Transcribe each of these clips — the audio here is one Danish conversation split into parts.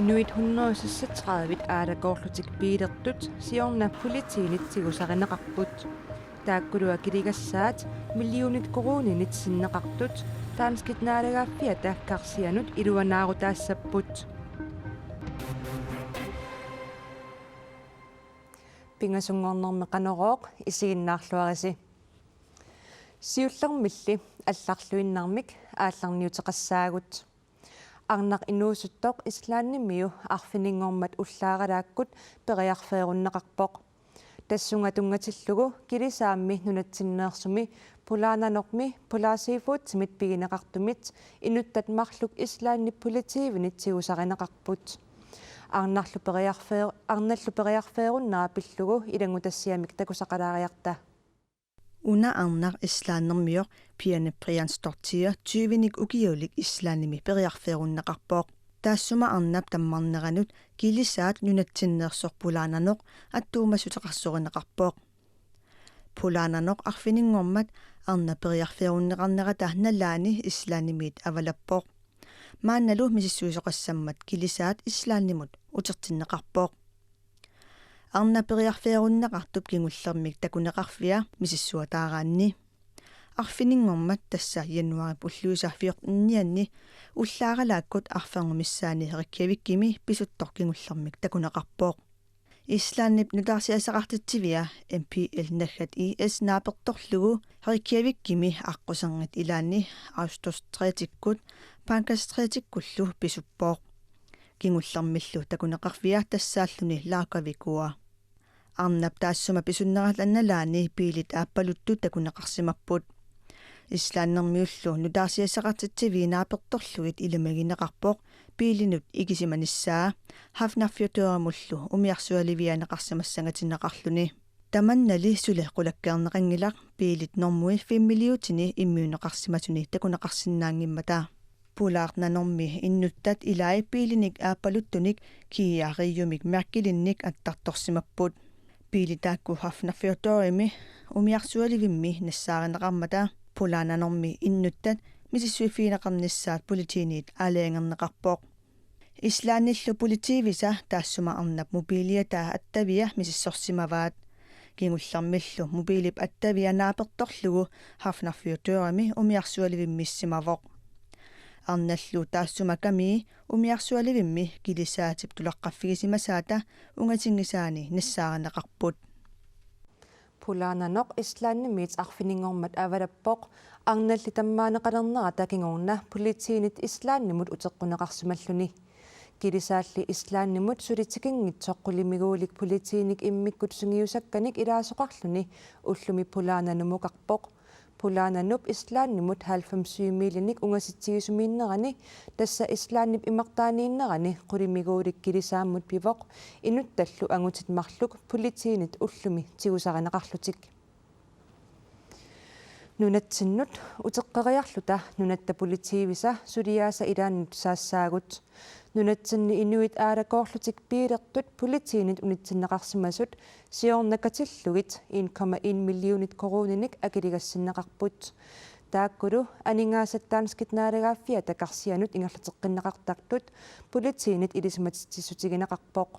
Inuit 136 aalakorlutik piilertut siorna politiinit sigusarineqarput taakkuluwa kiligassaat millionit koruuninit sinneqartut taanskit naalagaaffiata karsianut iluanaarutaassaput pingasungornerme qanorooq isiginnaarluarisi siullermilli алларлуиннармик аалларниутеқассаагут арнақ инуусуттоқ ислааннимиу арфинингормат уллааралааккут периарфееруннеқарпоқ тассунга тунгатиллугу килисаамми нунатсиннеерсуми пулаананорми пулаасифуутсимит пигинеқартумит инуттат марлук ислаанни политивинит сигусаринеқарпут арналлу периарфееруннаа пиллугу илангутассиамик такусақалаариарта Una arnar islaannermior pianepprianstortier 20nik ukiulik islaannimi periarferunneqarpoq taassuma arnap tammarneranut kilisaat nunatsinneersorpulaananoq attuumasuteqarsorinneqarpoq pulaananoq arfiningormat arna periarferunneqarnerata nalaani islaannimiit avalappoq maannalu misissuisoqassammat kilisaat islaannimut utertinneqarpoq arna periarferunneqartup kingullermik takuneqarfia misissuataaraanni arfiningormat tassa januarip ulluusarfiortinnianni ullaaralaakkut arfangumissaani herikkiavikkimi pisuttorkingullermik takuneqarpoq islaannip nutarsiasaqartitsivia MPL naggat IS naapertorlugu herikkiavikkimi aqqusangit ilaanni austos 3-tikkut pankas 3-tikkullu pisuppoq kingullermillu takuneqarfia tassaalluni laakavikua arnap taassuma pisunneratlanalaani piilit aappaluttu takuneqarsimapput islaannermiullu nutaarsiasaqartitsiviinaapertorlugit ilamagineqarpoq piilinut ikisimanissaa hafnarfiutuaramullu umiarsualivianeqarsimassangatineqarluni tamannali sule qulakkearneqangilaq piilit normui 5 milliutini immiuneqarsimatuni takuneqarsinnaangimmata pulaarnanormi innuttat ilai piilinik aappaluttunik kiiaariumik merkilinnik attartorsimapput piilitaakku hafnarfiutuarimi umiarsualivimmi nassaareneqarmata pulaananormi innuttat misissuifiineqarnissaat politiinit aalaangerneqarpoq islaannillu politiivisa taassuma arnap mobiliataa attavia misissorsimavaat kingullermillu mobilip attavia naapertorlugu hafnarfiutuarimi umiarsualivimmissimavoq arnallu taassuma kami umiarsualivimmi kilisaatip tulaqqaffigisimasaata ungatingisaani nassaareneqarput pulaananoq islaannimiit arfiningormat avalappoq arnalli tammaaneqalernerata kingorna politiinit islaannimut uteqquneqarsimalluni kilisaalli islaannimut sulitikingitsoqqulimigolik politiinik immikkut sungiusakkanik ilaasoqarluni ullumi pulaananumuqarpoq pulaananup islaannimut 90 miilinik ungasitsigisumiinnerani tassa islaannip imartaaniinnerani qulimiguulik kilisaammut pivoq inuttallu angutit marluk politiinit ullumi tigusarineqarlutik nunatsinnut uteqqeriarluta nunatta politiivisa suliaasa ilaannut saassaagut nunatsinni inuit aalakoorlutik piilertut politiinit unitsinneqarsimasut siornakatillugit 1,1 millionit koruuninik akiligassinneqarput taakkulu aningaasattaanskit naalagaaffiat takarsianut ingerluteqqinneqartartut politiinit ilismatitsissutigineqarpoq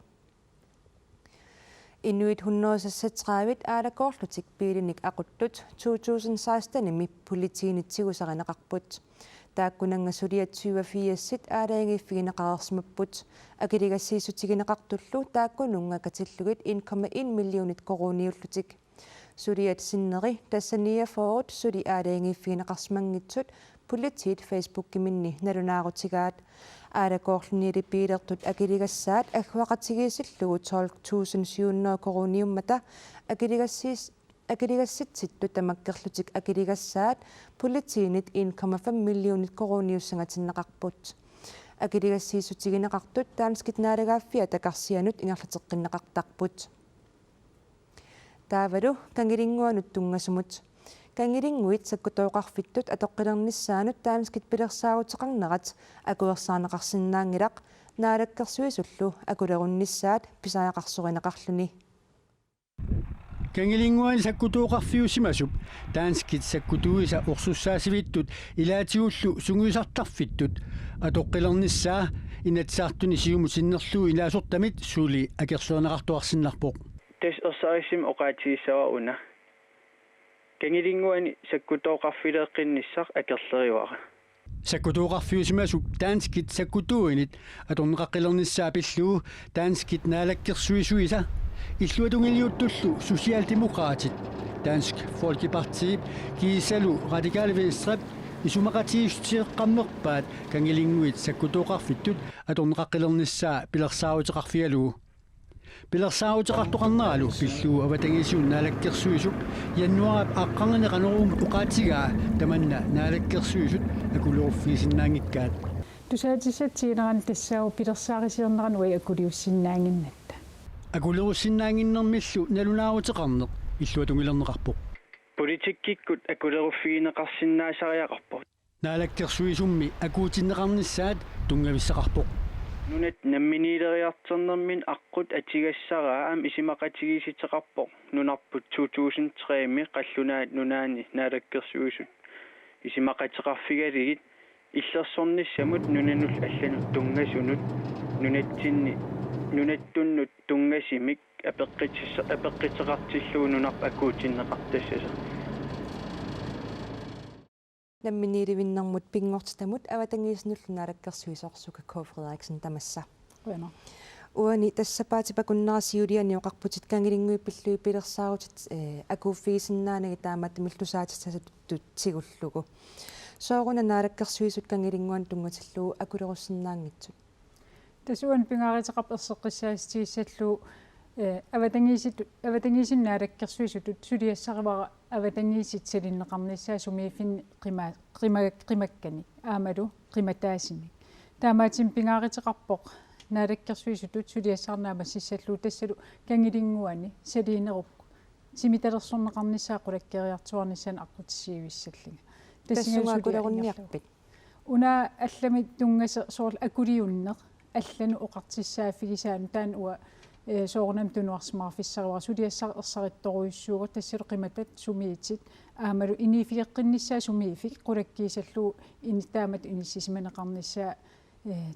inuit 136 aalakoorlutik piilinik aquttut 2016 politiinit sigusarineqarput taakkunanga suliat 24 aalaangiiffigineqarersmapput akiligassiisutigineqartullu taakkununga katillugit 1,1 millionit koruuniullutik suliat sinneri tassania forut suli aalaangiiffigineqarsmangitsut politiit Facebook-kiminni nalunaarutigaat aalakoorluniili piilertut akiligassaat agguaqatigiisillugu 12,700 koruuniummata akiligassitsittu tamakkerlutik akiligassaat politiinit 1,5 millionit koruuniussangatinneqarput akiligassiisutigineqartut taanskit naalagaaffia takarsianut ingerluteqqinneqartarput taavalu kangilinguanut tungasumut kangilinguit sakkutooqarfittut atoqqilernissaanut taanskit pilersaaruteqarnerat akuersaarneqarsinnaangilaq naalakkersuisullu akulerunnissaat pisaaqarsorinaqarluni Kangilinguan sakkutuuqarfiusimasup taanskit sakkutuisa orsussaasivittut ilaatiullu sunguisartarfittut atoqqilernissaa inatsaartuni siumusinnerluu ilaasortamit suuli akersuanaqartuarsinnarpoq tas osarissim oqaatigissawa una kangilinguani sakkutuuqarfileeqinnissaq akerleriuara sakkutuuqarfiusimasup taanskit sakkutuuinit atorneqaqqilernissaa pilluu taanskit naalakkersuisuisa illuatungiliuttullu Socialdemokratit Dansk Folkeparti kiisalu Radikale Venstre isumaqatiistiiqqammerpaat kangilinguit sakkutuuqarfittut atorneqaqqilernissaa pilersaauteqarfialuu pilersaauteqartoqarneralu pilluu avatangisuun naalakkersuisup januarap aqqanganeqaneruum uqaatigaa tamanna naalakkersuisut akuloruffiisinnaangikkaat тусаатиссатсигинеран тассаау пилерсаарисиернеран уи акулиуссиннаангиннатта акулерусиннаангиннэрмиллу налунаарутеқарнеқ иллуатунгилернеқарпоқ политиккиккут акулерuffiинеқарсиннаасариақарпут наалаккерсуисумми акуутиннеқарнissaат тунгависсақарпоқ нунат намминилериартернэрмин аққут атигассараа аам исимақатигиситеқарпоқ нунарпут 2003ми қаллунаат нунаани наалаккерсуисут исимақатеқарфигалигит иллерсорниссамут нунанул алланут тунгасунут нунатсинни нунаттуннут тунгасимик апеққитеқартиллуу нунарп акуутиннеқартассаса намминиливиннэрмут пингортамут аватангииснуллу наалаккерсуисоорсука K Frederiksen тамасса уяна уани тассапаати пакуннерасиулиани оқарпутит кангилингуи пиллуи пилерсаарутит акууффигисиннаанаги таамаат миллусаатиссасаттут сигуллугу сооруна наалаккерсуисут кангилингуан тунгатиллуу акулеруссиннаангитсут тасуан пингааритеқарп ерсеққиссаастигиссаллуу аватангисин наалаккерсуисутут сулиассаривара аватангисит салиннеқарниссаа сумиифин қимаккани аамалу қиматаасимик таамаатим пингааритеқарпоқ наалаккерсуисутут сулиассаарнаама сиссаллуу тассалу кангилингуани салиинерукку симиталерсорнеқарниссаа қулаккериартуарниссaan аққутиссиивиссаллига тассунгаагулерунниарпит уна аллами тунгаса соорл акулиуннеқ аллану оқартиссаафигисаан таан уа соорнам тунуарсмаарфиссаруа сулиассар ерсаритторуйуссууга тассалу қиматат сумиитит аамалу инифиеққинниссаа сумиифик қулаккиисаллуу инитаамат иниссисиманеқарниссаа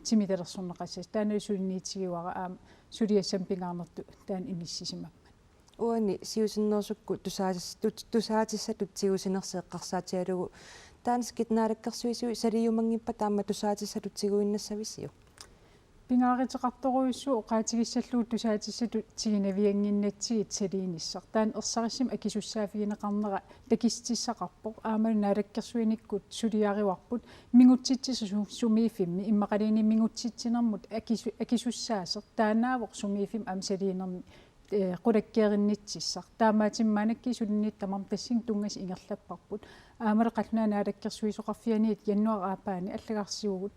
тимиталерсорнеқассас таанали сулиниитигиуара аам сулиассам пингаарнерту таан иниссисимаппат уани сиусиннерсукку тусаатиссатут сиусинерсеэққарсаатиалугу таанскит наалаккерсуисуи салиумангиппа таама тусаатиссатут сигуиннассависиу пингааритеқарторуйуссуу оқаатигиссаллуу тусаатиссатут тигинавиангиннатсигит салииниссар таан ерсариссим акисуссаафигинеқарнера такистиссақарпоқ аамалу наалаккерсуиниккут сулиариварпут мингутситсису сумиифимми иммақалини мингутситсинермут акисуссаасер таанаавоқ сумиифим ам салиинерми qulakkiarinnitsissar taamaatimmaanikki sulinniittamam tassing tungas ingerlapparput aamale qalnaa naalakkersuisoqarfianiit jannuar aapaani allagarsiugut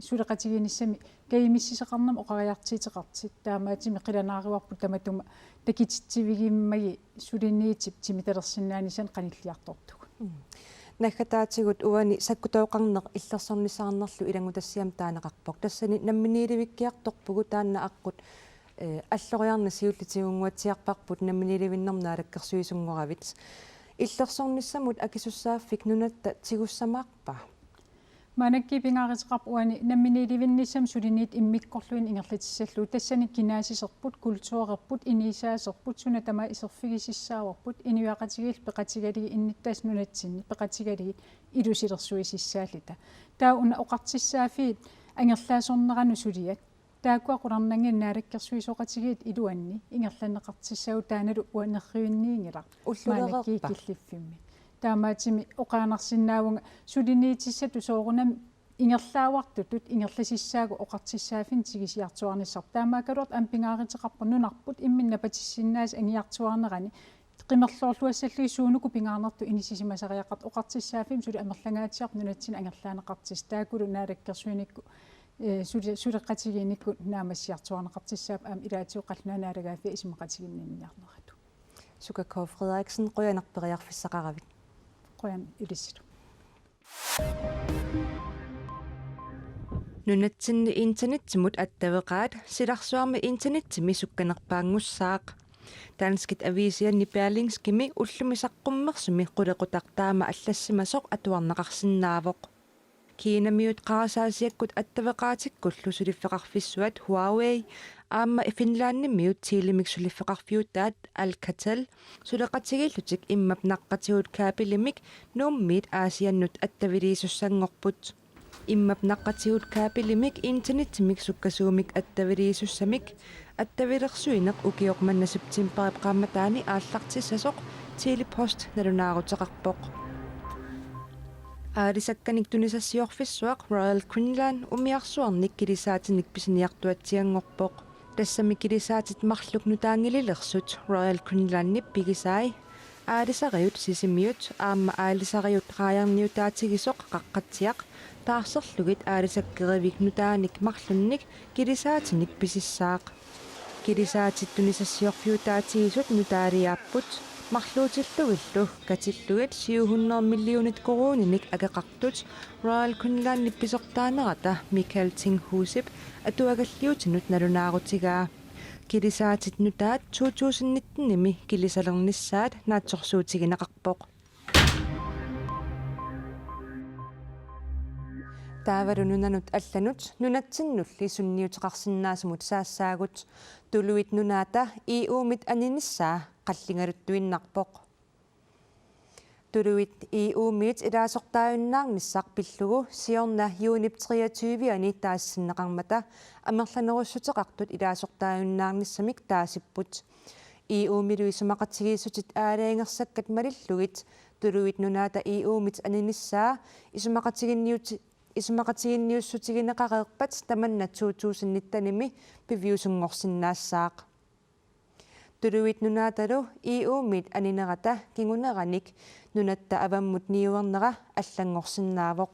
suleqatiginissami kaimissiseqarnam oqariartiiteqartit taamaatimi qilanaariwarput tamatuma takititsivigimmagi sulinniitip timitalersinnaanisan qanilliartortuk наггатаатигут уани саккутооқарнеқ иллерсорнисаарнерлу илангутассиам таанеқарпоқ тассани намминилевиккиарторпугу таанна аққут аллориарна сиуллитигунгуатсиарпарпут намминиливиннэрнаалеккерсуисунгоравит иллерсорниссамут акисуссааффик нунатта тигуссамаарпа манакки пингааритеқарп уани намминиливинниссам сулиниит иммиккорлуин ингерлатиссаллуу тассани кинаасисерпут культуурерпут инисаасерпут суна тама исерфигисиссааварпут иниуақатигил пеқатигалиги инниттаас нунатсинни пеқатигалиги илусилерсуисиссаалита таа уна оқартиссаафиит ангерлаасорнерану сулиат таакуақуларнангин наалаккерсуисоқатигиит илуанни ингерланеқартиссау тааналу уанерриунниингила уллулеқарпа киллиффимми таамаатими оқаанарсинаавунга сулиниитиссату соорунам ингерлаавартутут ингерласиссаагу оқартиссаафин тигисиартуарниссар таамаакалуарт ампингааритеқарпа нунарпут имминнапатиссиннаас ангиартуарнерани qimmerluarluassallui suunuku pingaarnertu inisisimasariaqart oqartissaaffim suli amerlangaatiaq nunatsin angerlaanaqartis taakulu naalakkersuinikku suleqqatigiinikku naamassiartuarneqartissaap aam ilaatiu qallunaanaalagaafi isimaqatiginniarneratu suka K Frederiksen qoyanarperiarfissaqaravit qoyan ilissilu nunatsinni internettimut attaveqaat silarsuarmi internettimi sukkanerpaangussaaq Danskit avisianni Berlingskimi ullumisaqqummерсуми qulеqutaqtaama аллассимасоq atuarnaqarsinnaavoq. Kiinamiut qaarasaasiakkut attavaqaatikkullu suliffeqarfissuat Huawei aamma Finlandnimiut tiilimik suliffeqarfiutaat Alcatel suleqatigillutik immap naqqatigut kaapilimik nuummiit aasiannut attaviliisussangorput. Immap naqqatigut kaapilimik internettimik sukkasuumik attaviliisussamik attavilersuineq ukiormannasiptimperip qaammataani aallartissasoq tiilipost nalunaaruteqarpoq. Aalisakkanik tunisassiorfissuaq Royal Greenland umiarsuarnik kilisaatinik pisiniartuatsiangorpoq. Tassami kilisaatit marluk nutaangililersut Royal Greenlandnip pigisaai aalisariut sisimiut aamma aalisariut qaajarniutaatigisoq qaqqatsiaq taarserlugit aalisakkerivik nutaanik marlunnik kilisaatinik pisissaaq. Kilisaatit tunisassiorfiutaatigisut nutaaliaapput marluutillugillu katillugit 700 millionit koruuninik ageqartut Royal Greenland nippisortaanerata Michael Tinghusip atuagalliutinut nalunaarutigaa. Kilisaatit nutaat 2019-nimi kilisalernissaat naatsorsuutiginaqarpoq. Taavaru nunanut allanut nunatsinnulli sunniuteqarsinnaasumut saassaagut tuluit nunaata EU-mit aninissaa qallingaluttuinnarpoq. Tuluit EU-mit ilaasortaajunnaarnissaq pillugu siorna juunip 23-ani taassinneqarmata amerlanerussuteqartut ilaasortaajunnaarnissamik taasipput. EU-miluisumaqatigiisutit aalaingersakkat malillugit tuluit nunaata EU-mit aninissaa isumaqatiginniussutigineqareerpat tamanna 2019-nimi piviusungorsinnaassaaq. Tuluit nunaatalu EU-mit aninerata kinguneranik nunatta avammut niuernera allangorsinnaavoq.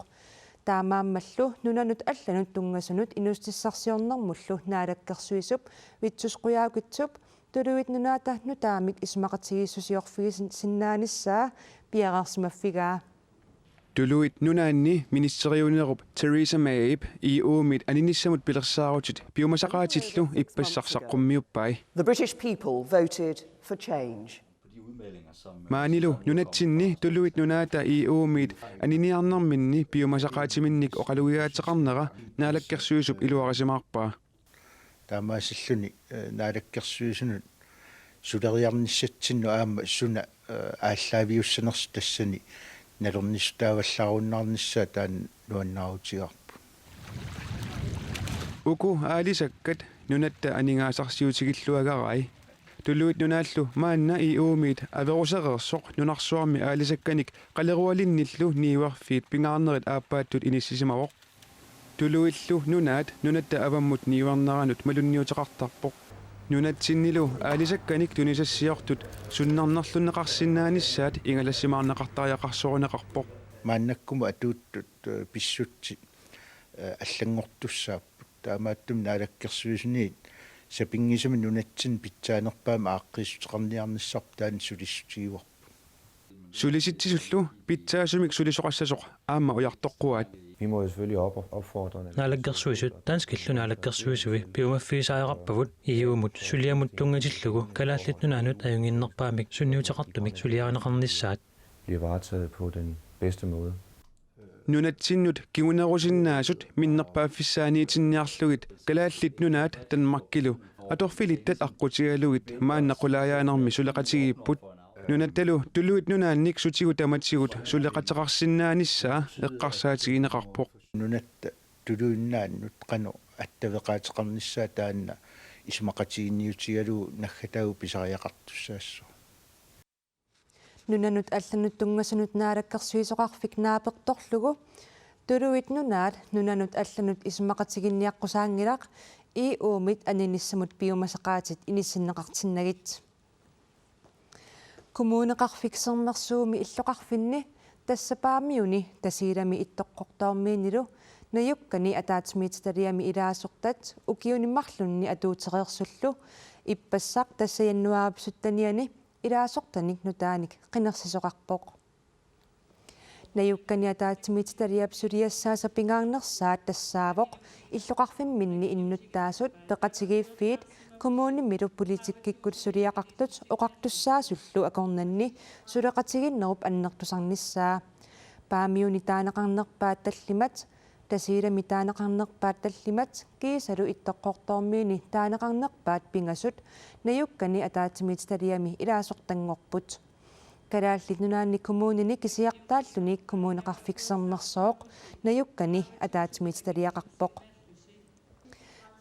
Taamaammallu nunanut allanut tungasunut inustissarsiornermullu naalakkersuisup vitsusquyaukitsup tuluit nunaata nutaamik isumaqatigiissusiorfigisinnaanissaa piaqarsimaffigaa. Tuluit nunaanni ministeriunerup Theresa May EU-mit aninissamut pilersaarutit piumasaqaatillu ippassarsaqqummiuppai. The British people voted for change. Maanilu nunatsinni tuluit nunaata EU-mit aniniarnerminni piumasaqaatiminnik oqalugiaateqarnera naalakkersuisup iluarasimaarpaa. Taamaasilluni naalakkersuisunut suleriarnissatsinnu aamma suna ааllaaviussanerс тассани налернистаавалларууннаарнissaa таан нуаннаарутигарпу. Uku aalisakkat nunatta aningaasarsiutigilluagarai tuluit nunaаллу маанна EU-mit averusерерсоq nunarsuarmi aalisakkanik qalerualinnillu niuarfiit pingаарnerit aappaаттут inissisimavoq tuluillu nunatta avammut niuarneranut malunniuteqartarpoq nunatsinnilu aalisakkanik tunisassiortut sunnarnerlunneqarsinnaanissaat ingalassimaarneqartariaqarsoruneqarpoq мааннаккума атууттут писсутси аллангортуссааппут таамааттум наалаккерсуисниит сапингисами нунатсин питсаанерпаама ааққиссутеқарниарниссарп таан сулиссутигуарпу sulisitsisулlu pitsaasumik sulisoqassasuq aamma ujartoqquat Vi må jo selvfølgelig opfordre naalakkersuisut taanskillu naalakkersuisuvi piumaffiisaajaqarpavut iuumut suliamuttungatillugu kalaallit ajunginnerpaamik sunniuteqartumik suliaanaqarnissaat bliver varetaget på den bedste måde. nunatsinnut kigunerusinnaasut minnerpaaffissaaniitinniarlugit kalaallit nunaat Danmarkkilu atorfilittat aqqutigalugit maannaqulaajaanarmi suleqatigiipput nunattalu tuluit nunaannik sutigu tamatsigut suleqateqarsinnaanissaa eqqarsaatigineqarpoq нунатта тулуиннааннут қано аттавеқаатеқарнissaa таанна исмақатигинниутигалу наггатагу писариақартуссаассу Nunanut allanut tungasunut naalakkersuisoqarfik naapertorlugu tuluit nunanut allanut isumaqatiginniaqqusaangilaq EU-mit aninissamut piumasaqaatit inissinneqartinnagit. Kommuneqarfiksernersuumi illoqarfinni tassapaamiuni tasiilami ittoqqortaormiinilu najukkani ataatimiitaliami ilaasortat ukiunimarlunni atuutereersullu ippassaq tassajannuaapsuttaniani ilaasortanik nutaanik qinersisoqarpoq. Najukkani ataatsimitaria psuriassaasa pingaannersaat tassaavoq illoqarfimminni innuttaasut peqatigiiffiit kommunimmilu politikkikut suliaqartut oqartussaasullу akornanni suleqatiginnerup annertusarnissaa paamiuni taanaqarnerpaat tallimat tasiilami taanaqarnerpaat tallimat kiisalu ittoqqortormiini taanaqarnerpaat pingasut najukkani ataatsimitaриами ilaasortangorput kalaallit kommunini kisiaqtaalluni kommuneqarfiksernersooq najukkani ataatsimitaриақарпоq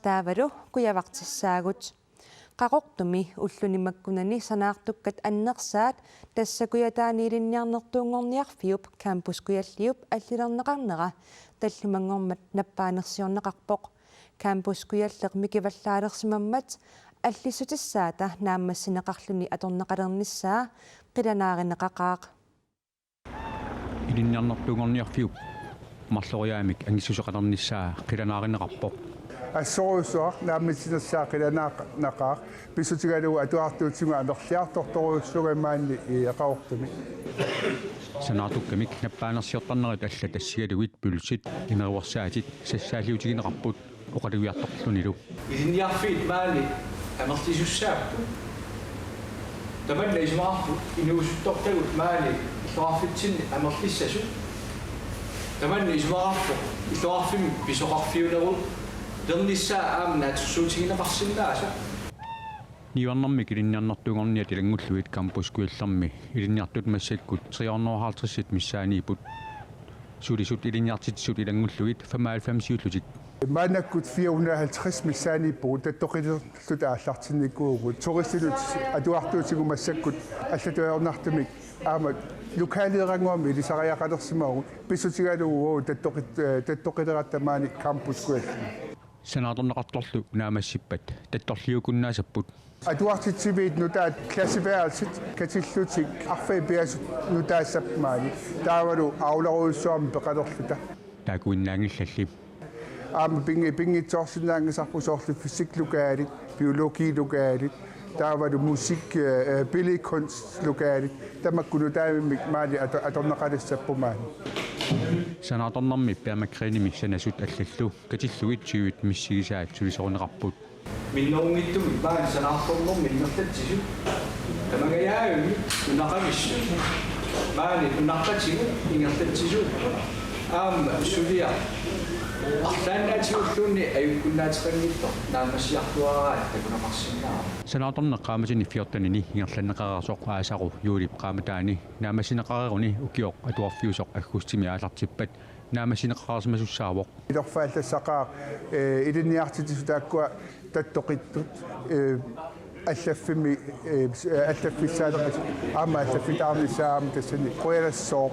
taavalu kuyavartissaagut qaqortumi ullunimakkunani sanaartukkat annersaat tassakuyataaniilinniarnertuungorniarfiup campuskuyalliup allilerneqarnera tallumangormat nappaanersiorneqarpoq campuskuyalleq mikivallaaleqsimammat аллисутиссаата нааммассинеқарлуни аторнеқалернissaa қиланааринеқақаақ илинниарнертунгорниарфиуп марлориаамик ангиссусеқалернissaa қиланааринеқарпоқ ассоруссуақ нааммассинерсаа қиланаақнақаақ писсутигалугу атуартуутсингу амерлиарторторуйуссугамаанни иақаортуми санаатуккамик наппаанерсиортарнерит алла тассигалугит пулсит инеруарсаатит сассаалиутигинеқарпут оқалуиарторлунилу илинниарфиит маали амертисуссааппу таманна исмаарфу инуусуттортагут маали иллоарфитсинни амерлиссасу таманна исмаарфу иллоарфими писоқарфиунеру дерниссаа аамна атсуутигинеқарсиннааса ниуарнэрми килинниарнертунгорниа тилангуллуит кампускуиллэрми илинниартут массаккут 350 миссааниипут сулисут илинниартитсут илангуллуит 95 манаккут 450 миссаанииппугу таттоқилерлут ааллартинникуугу туристилут атуартуутигу массаккут аллатуйорнартумик аама локалиерангуами илисариақалерсимаагу писсутигалугу таттоқилераттамаани кампускуалли санааторнеқарторлу наамассиппат татторлиукуннаасаппут атуартитсивиит нутаат классифиарсит катиллутик арфай биасут нутаассапмаани таавалу аулеруйуссуарми пеқалерлута таакуиннаангиллалли аама пингитсоорсинаангасарпу соорлу физиклукаалит биологилукаалит таавалу мусик биликунстлукаалит тамаккунутаамимик маали аторнеқалиссаппумаани санааторнэрми пиамакриними санасут аллаллу катиллугит сиуит миссигисаат сулисорунеқарпут минноонгиттуми маали санаарторнэрми иннертатсису тамагаяаюми унақамиссу маали унаққатигу ингертатсису аама сулиа арлааннаатиуллуунни аюккуннаатеқангитто наамассиартуараа такунақарсинаа санааторнеққааматини фиортанини ингерланнеқарасоқ аасару юулип қааматаани наамассинеқареруни укиоқ атуарфиусоқ аггустими аалартиппат наамассинеқарасмасуссаавоқ илорфааллассақаа илинниартитису тааккуа таттоқиттут аллаффими аллаффиссаалеқат аама аллаффитаарнissaами тассани қуялассоо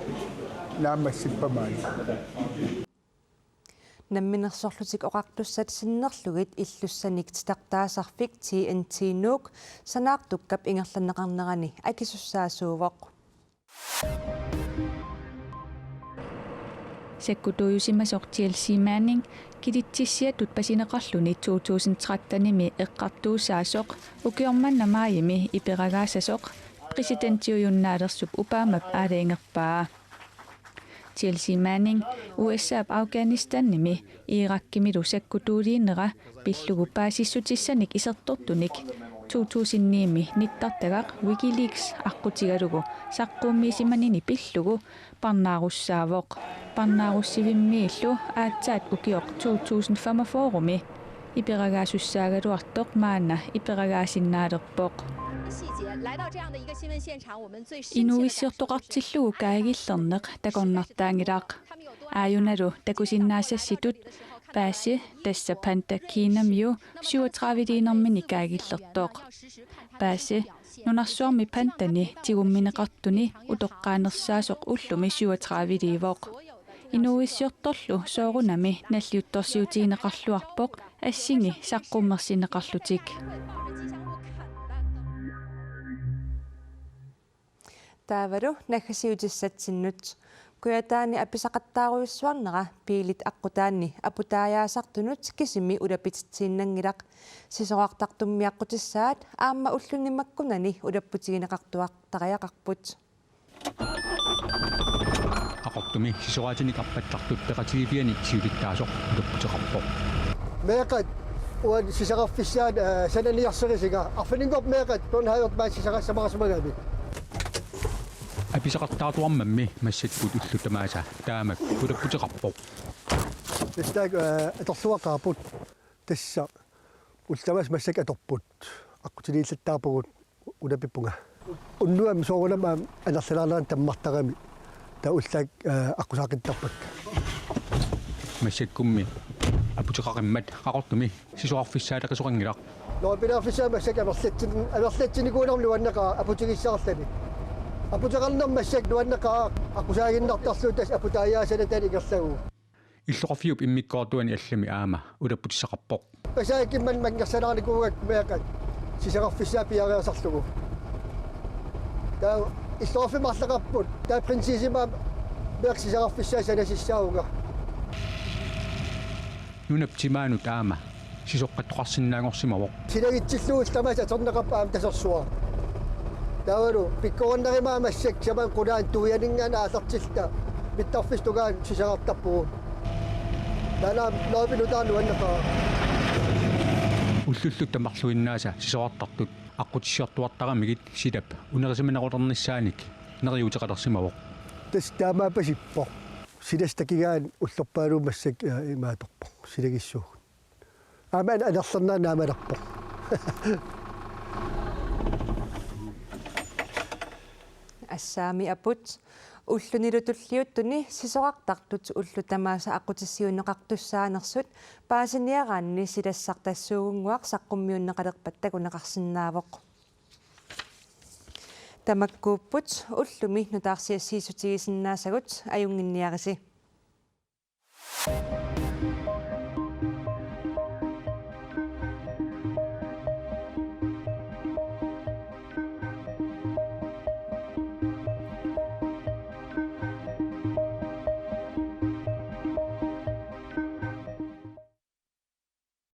наамассиппамаани намминерсорлутик оқартуссат синнерлугит иллуссаник титартаасарфик TNT нук санаартуккап ингерланнеқарнерани акисуссаасуувоқ саккутуйусимасоқ TLC Manning килитсиссиатут пасинеқарлуни 2013-ними эққартуусаасоқ укиорманнамааями иперагаасасоқ президентиуйуннаалерсуп упаамап аалаингерпаа TLC Manning USA Afghanistan-ними иираккимилу саккутуулииннера пиллугу паасиссутиссаник исертортуник 2000-ними ниттартагақ WikiLeaks аққутигалугу саққууммисиманини пиллугу парнааруссаавоқ парнааруссивиммииллу аатсаат укиоқ 2045-руми иперагаасуссаагалуартоқ маана иперагаасиннаалерпоқ инуиссиортоқартиллугу каагиллернеқ такорнартаангилаақ ааюналу такусиннаассасситут пааси тасса панта кинамиу 37-линермини каагиллертоқ пааси нунарсуарми пантани тигумминеқартуни утоққаанерсаасоқ уллуми 37-ливоқ инуиссиорторлу соорунами наллиутторсиутигинеқарлуарпоқ ассинги саққуммерсинеқарлутик таавалу наггасиутиссатсиннут куятаани аписақаттааруйуссуарнера пиилит аққутаанни апутааяасартунут кисими улапитсииннангилақ сисоқартартуммиаққутиссаат аама уллунимаккунани улаппутигинеқартуартариақарпут aqortumi sisoraatinik arpattlartut peqatigipiani siulittaasor ulapputeqarpoq meeqat uan sisaqaffissaan sananiarserisiga arfaningorp meeqat tonhayort maa sisaqassamaqasmagami apisaqartaatuarmammi massatkut ullutamaasa taamak ulapputeqarpoq testaak atorsuaqaaput tassa ullamas massak atorput aqutiliillattaarpugut ulapippunga unnuam soorunama anersalaalaan tammartarami ta ullaak aqusaaqittarpak massakkummi aputeqaqimmat qaqortumi sisoarfissaataqisuqangilaq no pinarfissaa massak anerlatsinikuunarlu annaqa aputigissarlani aputeqarnam massak nuannaqa aqusaaginnartarlu tas aputaayaasana tani ikerlagu иллоқарфиуп иммиккоортуани аллами аама улаппутиссақарпоқ пасаакимман мангерсанаарникуугак меақат сисақарфиссаа пиариасарлугу таа иллоқарфимарлақарпут таа принцисима меқ сисақарфиссаа санасиссаауга нунаптимаанут аама сисоққаттоқарсинаангорсимавоқ силагитсиллуул тамаса торнеқарпаам тасерсуа таавару пиккоорнаримаа массак саман қунаан туянингана аасартилта миттарфистугаан сисақартарпугу таалаа лообинутаanu аннақаа уллуллут тамарлуиннааса сисоартартут аққутиссиартуартарамигит силап унерисиминақулерниссааник нериутеқалерсимавоқ тас таамаапасиппо силастакигаан уллорпаалуумассак имааторпо силагиссууг аамаан анерлернаа наамаларпо ассаами апут уллунилутуллиуттуни сисоқартартут уллутамааса аққутиссиунеқартуссаанерсут паасиниараанни силассартассуугунгуақ саққуммиуннеқалерпаттак унеқарсинаавоқ тамаккууппут уллуми нутаарсиассиисутигисиннаасагут аюнгинниариси